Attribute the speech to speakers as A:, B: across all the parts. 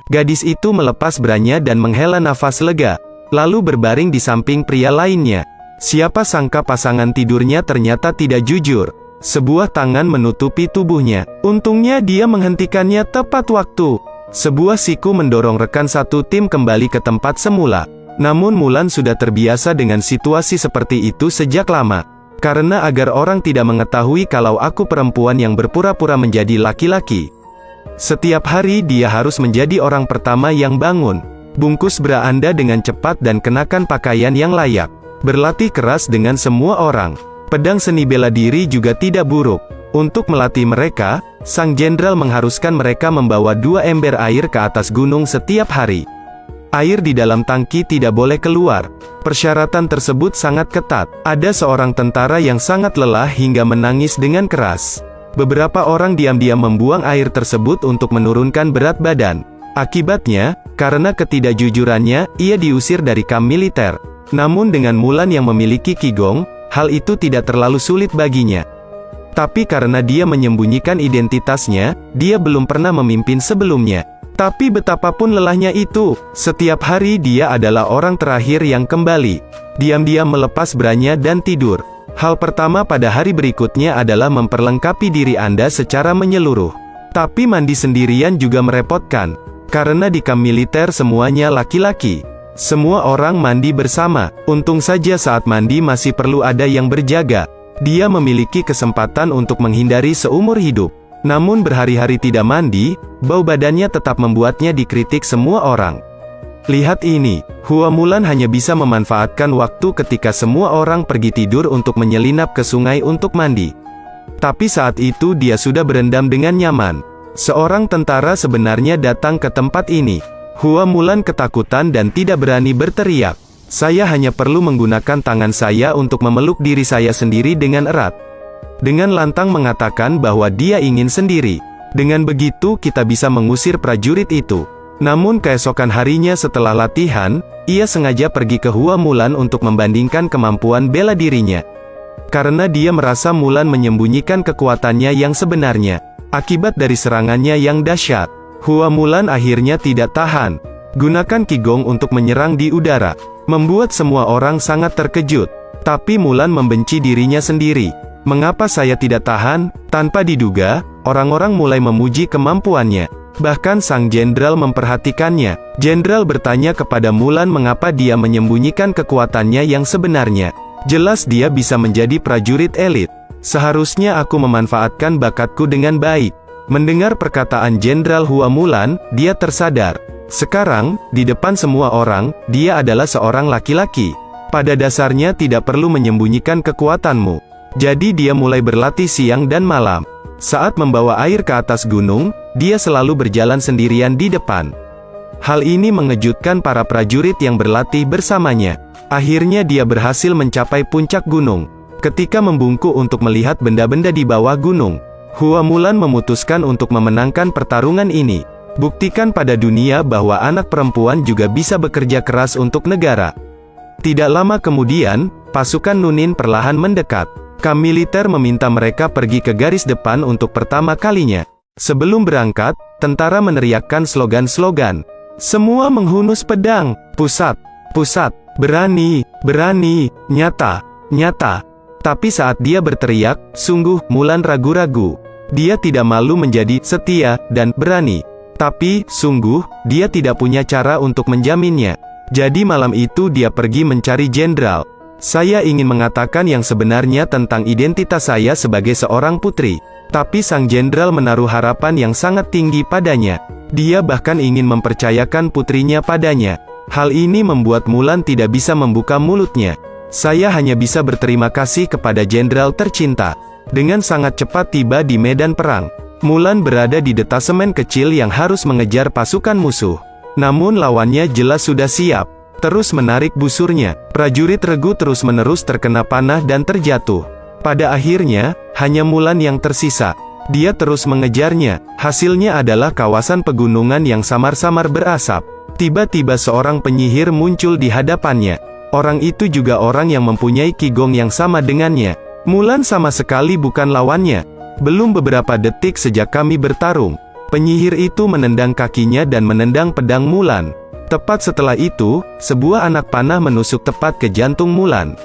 A: Gadis itu melepas beranya dan menghela nafas lega, lalu berbaring di samping pria lainnya. Siapa sangka pasangan tidurnya ternyata tidak jujur. Sebuah tangan menutupi tubuhnya. Untungnya dia menghentikannya tepat waktu. Sebuah siku mendorong rekan satu tim kembali ke tempat semula. Namun Mulan sudah terbiasa dengan situasi seperti itu sejak lama. Karena agar orang tidak mengetahui kalau aku perempuan yang berpura-pura menjadi laki-laki. Setiap hari dia harus menjadi orang pertama yang bangun. Bungkus bra Anda dengan cepat dan kenakan pakaian yang layak. Berlatih keras dengan semua orang. Pedang seni bela diri juga tidak buruk. Untuk melatih mereka, sang jenderal mengharuskan mereka membawa 2 ember air ke atas gunung setiap hari. Air di dalam tangki tidak boleh keluar. Persyaratan tersebut sangat ketat. Ada seorang tentara yang sangat lelah hingga menangis dengan keras. Beberapa orang diam-diam membuang air tersebut untuk menurunkan berat badan. Akibatnya, karena ketidakjujurannya, ia diusir dari kamp militer. Namun dengan Mulan yang memiliki Qigong, hal itu tidak terlalu sulit baginya. Tapi karena dia menyembunyikan identitasnya, dia belum pernah memimpin sebelumnya. Tapi betapapun lelahnya itu, setiap hari dia adalah orang terakhir yang kembali. Diam-diam melepas branya dan tidur. Hal pertama pada hari berikutnya adalah memperlengkapi diri Anda secara menyeluruh. Tapi mandi sendirian juga merepotkan. Karena di kamp militer semuanya laki-laki. Semua orang mandi bersama. Untung saja saat mandi masih perlu ada yang berjaga. Dia memiliki kesempatan untuk menghindari seumur hidup. Namun berhari-hari tidak mandi, bau badannya tetap membuatnya dikritik semua orang. Lihat ini, Hua Mulan hanya bisa memanfaatkan waktu ketika semua orang pergi tidur untuk menyelinap ke sungai untuk mandi. Tapi saat itu dia sudah berendam dengan nyaman. Seorang tentara sebenarnya datang ke tempat ini. Hua Mulan ketakutan dan tidak berani berteriak. Saya hanya perlu menggunakan tangan saya untuk memeluk diri saya sendiri dengan erat. Dengan lantang mengatakan bahwa dia ingin sendiri. Dengan begitu kita bisa mengusir prajurit itu. Namun keesokan harinya setelah latihan, ia sengaja pergi ke Hua Mulan untuk membandingkan kemampuan bela dirinya. Karena dia merasa Mulan menyembunyikan kekuatannya yang sebenarnya. Akibat dari serangannya yang dahsyat, Hua Mulan akhirnya tidak tahan. Gunakan Qigong untuk menyerang di udara. Membuat semua orang sangat terkejut. Tapi Mulan membenci dirinya sendiri. Mengapa saya tidak tahan? Tanpa diduga, orang-orang mulai memuji kemampuannya. Bahkan sang jenderal memperhatikannya. Jenderal bertanya kepada Mulan mengapa dia menyembunyikan kekuatannya yang sebenarnya. Jelas dia bisa menjadi prajurit elit. Seharusnya aku memanfaatkan bakatku dengan baik. Mendengar perkataan Jenderal Hua Mulan, dia tersadar. Sekarang, di depan semua orang, dia adalah seorang laki-laki. Pada dasarnya tidak perlu menyembunyikan kekuatanmu. Jadi dia mulai berlatih siang dan malam. Saat membawa air ke atas gunung, dia selalu berjalan sendirian di depan. Hal ini mengejutkan para prajurit yang berlatih bersamanya. Akhirnya dia berhasil mencapai puncak gunung. Ketika membungkuk untuk melihat benda-benda di bawah gunung, Hua Mulan memutuskan untuk memenangkan pertarungan ini. Buktikan pada dunia bahwa anak perempuan juga bisa bekerja keras untuk negara. Tidak lama kemudian, pasukan Nunin perlahan mendekat. Kamp militer meminta mereka pergi ke garis depan untuk pertama kalinya. Sebelum berangkat, tentara meneriakkan slogan-slogan. Semua menghunus pedang, pusat, pusat, berani, berani, nyata, nyata. Tapi saat dia berteriak, sungguh, Mulan ragu-ragu. Dia tidak malu menjadi setia dan berani. Tapi, sungguh, dia tidak punya cara untuk menjaminnya. Jadi malam itu dia pergi mencari jenderal. Saya ingin mengatakan yang sebenarnya tentang identitas saya sebagai seorang putri. Tapi sang jenderal menaruh harapan yang sangat tinggi padanya. Dia bahkan ingin mempercayakan putrinya padanya. Hal ini membuat Mulan tidak bisa membuka mulutnya. Saya hanya bisa berterima kasih kepada jenderal tercinta. Dengan sangat cepat tiba di medan perang. Mulan berada di detasemen kecil yang harus mengejar pasukan musuh. Namun lawannya jelas sudah siap. Terus menarik busurnya. Prajurit regu terus-menerus terkena panah dan terjatuh. Pada akhirnya, hanya Mulan yang tersisa. Dia terus mengejarnya. Hasilnya adalah kawasan pegunungan yang samar-samar berasap. Tiba-tiba seorang penyihir muncul di hadapannya. Orang itu juga orang yang mempunyai Qigong yang sama dengannya. Mulan sama sekali bukan lawannya. Belum beberapa detik sejak kami bertarung. Penyihir itu menendang kakinya dan menendang pedang Mulan. Tepat setelah itu, sebuah anak panah menusuk tepat ke jantung Mulan.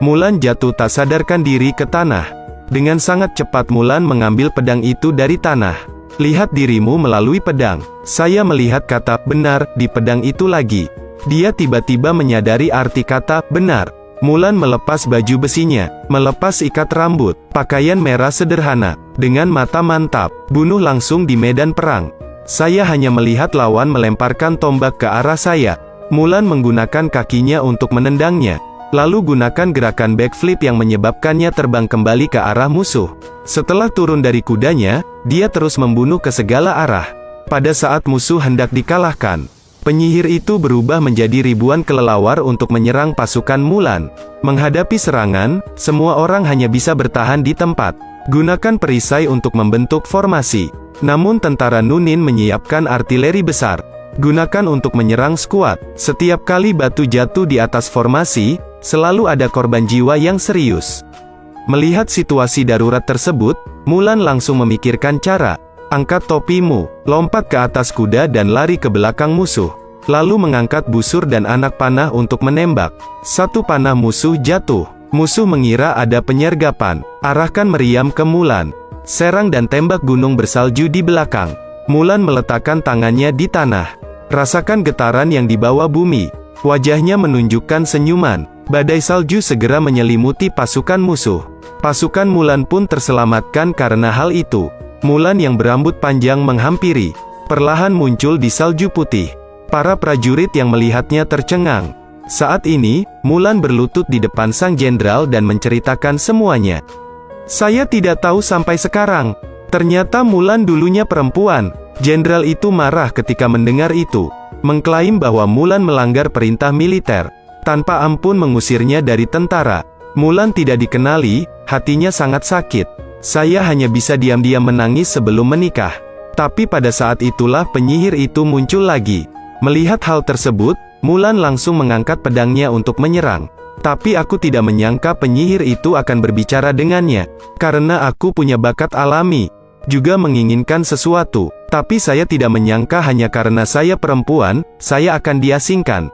A: Mulan jatuh tak sadarkan diri ke tanah. Dengan sangat cepat Mulan mengambil pedang itu dari tanah. "Lihat dirimu melalui pedang." Saya melihat kata "benar" di pedang itu lagi. Dia tiba-tiba menyadari arti kata "benar". Mulan melepas baju besinya, melepas ikat rambut, pakaian merah sederhana, dengan mata mantap, bunuh langsung di medan perang. Saya hanya melihat lawan melemparkan tombak ke arah saya. Mulan menggunakan kakinya untuk menendangnya, lalu gunakan gerakan backflip yang menyebabkannya terbang kembali ke arah musuh. Setelah turun dari kudanya, dia terus membunuh ke segala arah. Pada saat musuh hendak dikalahkan, penyihir itu berubah menjadi ribuan kelelawar untuk menyerang pasukan Mulan. Menghadapi serangan, semua orang hanya bisa bertahan di tempat. Gunakan perisai untuk membentuk formasi. Namun tentara Nunin menyiapkan artileri besar. Gunakan untuk menyerang skuad. Setiap kali batu jatuh di atas formasi, selalu ada korban jiwa yang serius. Melihat situasi darurat tersebut, Mulan langsung memikirkan cara. "Angkat topimu, lompat ke atas kuda dan lari ke belakang musuh." Lalu mengangkat busur dan anak panah untuk menembak. Satu panah musuh jatuh. Musuh mengira ada penyergapan. Arahkan meriam ke Mulan. Serang dan tembak gunung bersalju di belakang. Mulan meletakkan tangannya di tanah. Rasakan getaran yang dibawa bumi. Wajahnya menunjukkan senyuman. Badai salju segera menyelimuti pasukan musuh. Pasukan Mulan pun terselamatkan karena hal itu. Mulan yang berambut panjang menghampiri. Perlahan muncul di salju putih. Para prajurit yang melihatnya tercengang. Saat ini, Mulan berlutut di depan sang jenderal dan menceritakan semuanya. "Saya tidak tahu sampai sekarang. Ternyata Mulan dulunya perempuan." Jenderal itu marah ketika mendengar itu. Mengklaim bahwa Mulan melanggar perintah militer. Tanpa ampun mengusirnya dari tentara. Mulan tidak dikenali, hatinya sangat sakit. "Saya hanya bisa diam-diam menangis sebelum menikah." Tapi pada saat itulah penyihir itu muncul lagi. Melihat hal tersebut, Mulan langsung mengangkat pedangnya untuk menyerang. "Tapi aku tidak menyangka penyihir itu akan berbicara dengannya. Karena aku punya bakat alami, juga menginginkan sesuatu. Tapi saya tidak menyangka hanya karena saya perempuan, saya akan diasingkan."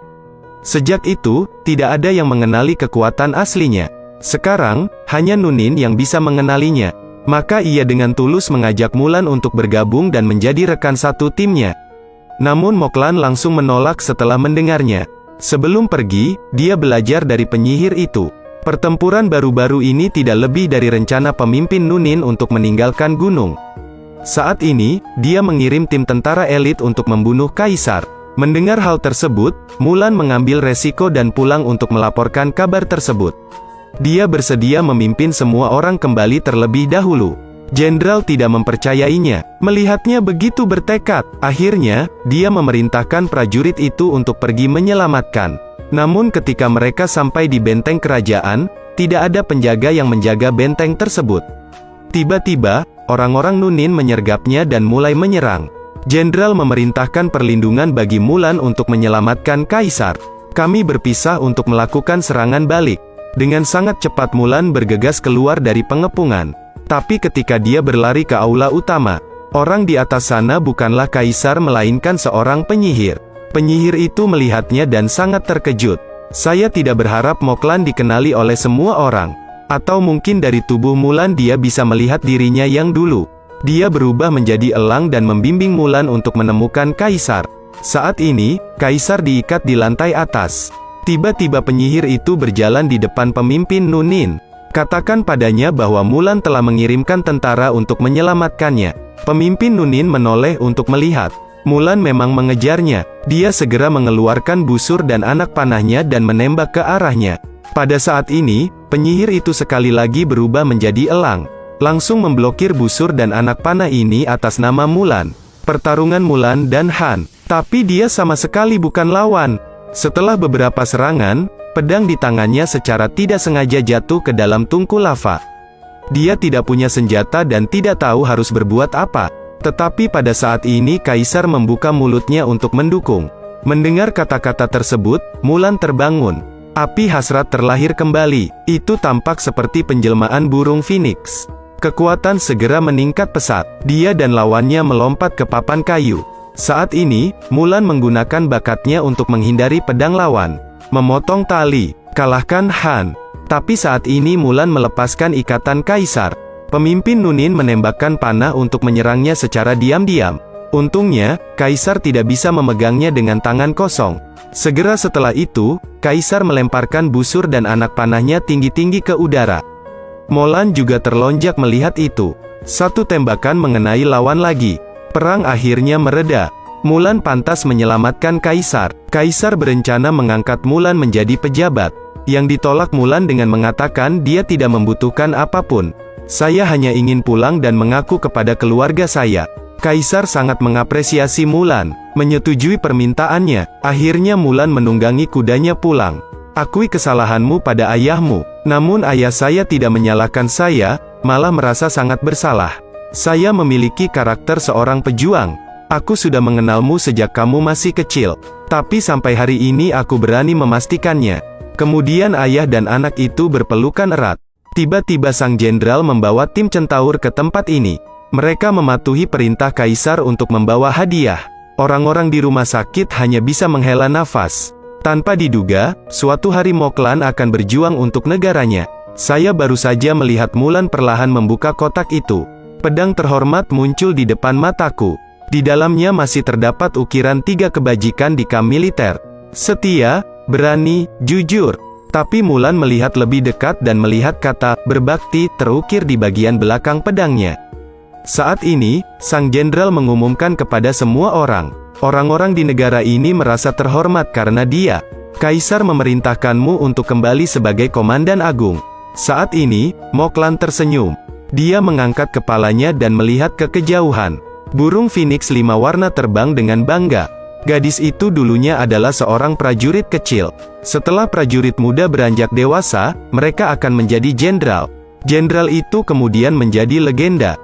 A: Sejak itu, tidak ada yang mengenali kekuatan aslinya. Sekarang, hanya Nunin yang bisa mengenalinya. Maka ia dengan tulus mengajak Mulan untuk bergabung dan menjadi rekan satu timnya. Namun Moklan langsung menolak setelah mendengarnya. Sebelum pergi, dia belajar dari penyihir itu. Pertempuran baru-baru ini tidak lebih dari rencana pemimpin Nunin untuk meninggalkan gunung. Saat ini, dia mengirim tim tentara elit untuk membunuh kaisar. Mendengar hal tersebut, Mulan mengambil resiko dan pulang untuk melaporkan kabar tersebut. Dia bersedia memimpin semua orang kembali terlebih dahulu. Jenderal tidak mempercayainya. Melihatnya begitu bertekad, akhirnya, dia memerintahkan prajurit itu untuk pergi menyelamatkan. Namun ketika mereka sampai di benteng kerajaan, tidak ada penjaga yang menjaga benteng tersebut. Tiba-tiba, orang-orang Nunin menyergapnya dan mulai menyerang. Jenderal memerintahkan perlindungan bagi Mulan untuk menyelamatkan kaisar. "Kami berpisah untuk melakukan serangan balik." Dengan sangat cepat Mulan bergegas keluar dari pengepungan. Tapi ketika dia berlari ke aula utama, orang di atas sana bukanlah kaisar melainkan seorang penyihir. Penyihir itu melihatnya dan sangat terkejut. "Saya tidak berharap Moklan dikenali oleh semua orang. Atau mungkin dari tubuh Mulan dia bisa melihat dirinya yang dulu." Dia berubah menjadi elang dan membimbing Mulan untuk menemukan kaisar. Saat ini, kaisar diikat di lantai atas. Tiba-tiba penyihir itu berjalan di depan pemimpin Nunin. Katakan padanya bahwa Mulan telah mengirimkan tentara untuk menyelamatkannya. Pemimpin Nunin menoleh untuk melihat. Mulan memang mengejarnya. Dia segera mengeluarkan busur dan anak panahnya dan menembak ke arahnya. Pada saat ini, penyihir itu sekali lagi berubah menjadi elang. Langsung memblokir busur dan anak panah ini atas nama Mulan. Pertarungan Mulan dan Han. Tapi dia sama sekali bukan lawan. Setelah beberapa serangan, pedang di tangannya secara tidak sengaja jatuh ke dalam tungku lava. Dia tidak punya senjata dan tidak tahu harus berbuat apa. Tetapi pada saat ini kaisar membuka mulutnya untuk mendukung. Mendengar kata-kata tersebut, Mulan terbangun. Api hasrat terlahir kembali. Itu tampak seperti penjelmaan burung phoenix. Kekuatan segera meningkat pesat. Dia dan lawannya melompat ke papan kayu. Saat ini, Mulan menggunakan bakatnya untuk menghindari pedang lawan. Memotong tali, kalahkan Han. Tapi saat ini Mulan melepaskan ikatan kaisar. Pemimpin Nunin menembakkan panah untuk menyerangnya secara diam-diam. Untungnya, kaisar tidak bisa memegangnya dengan tangan kosong. Segera setelah itu, kaisar melemparkan busur dan anak panahnya tinggi-tinggi ke udara. Mulan juga terlonjak melihat itu. Satu tembakan mengenai lawan lagi. Perang akhirnya mereda. Mulan pantas menyelamatkan kaisar. Kaisar berencana mengangkat Mulan menjadi pejabat. Yang ditolak Mulan dengan mengatakan dia tidak membutuhkan apapun. Saya hanya ingin pulang dan mengaku kepada keluarga saya. Kaisar sangat mengapresiasi Mulan, menyetujui permintaannya. Akhirnya Mulan menunggangi kudanya pulang. Akui kesalahanmu pada ayahmu. Namun ayah saya tidak menyalahkan saya, malah merasa sangat bersalah. Saya memiliki karakter seorang pejuang. Aku sudah mengenalmu sejak kamu masih kecil. Tapi sampai hari ini aku berani memastikannya. Kemudian ayah dan anak itu berpelukan erat. Tiba-tiba sang jenderal membawa tim centaur ke tempat ini. Mereka mematuhi perintah kaisar untuk membawa hadiah. Orang-orang di rumah sakit hanya bisa menghela nafas. Tanpa diduga, suatu hari Moklan akan berjuang untuk negaranya. Saya baru saja melihat Mulan perlahan membuka kotak itu. Pedang terhormat muncul di depan mataku. Di dalamnya masih terdapat ukiran 3 kebajikan di kam militer. Setia, berani, jujur. Tapi Mulan melihat lebih dekat dan melihat kata, berbakti, terukir di bagian belakang pedangnya. Saat ini, sang jenderal mengumumkan kepada semua orang. Orang-orang di negara ini merasa terhormat karena dia. Kaisar memerintahkanmu untuk kembali sebagai komandan agung. Saat ini, Moklan tersenyum. Dia mengangkat kepalanya dan melihat ke kejauhan. Burung Phoenix 5 warna terbang dengan bangga. Gadis itu dulunya adalah seorang prajurit kecil. Setelah prajurit muda beranjak dewasa, mereka akan menjadi jenderal. Jenderal itu kemudian menjadi legenda.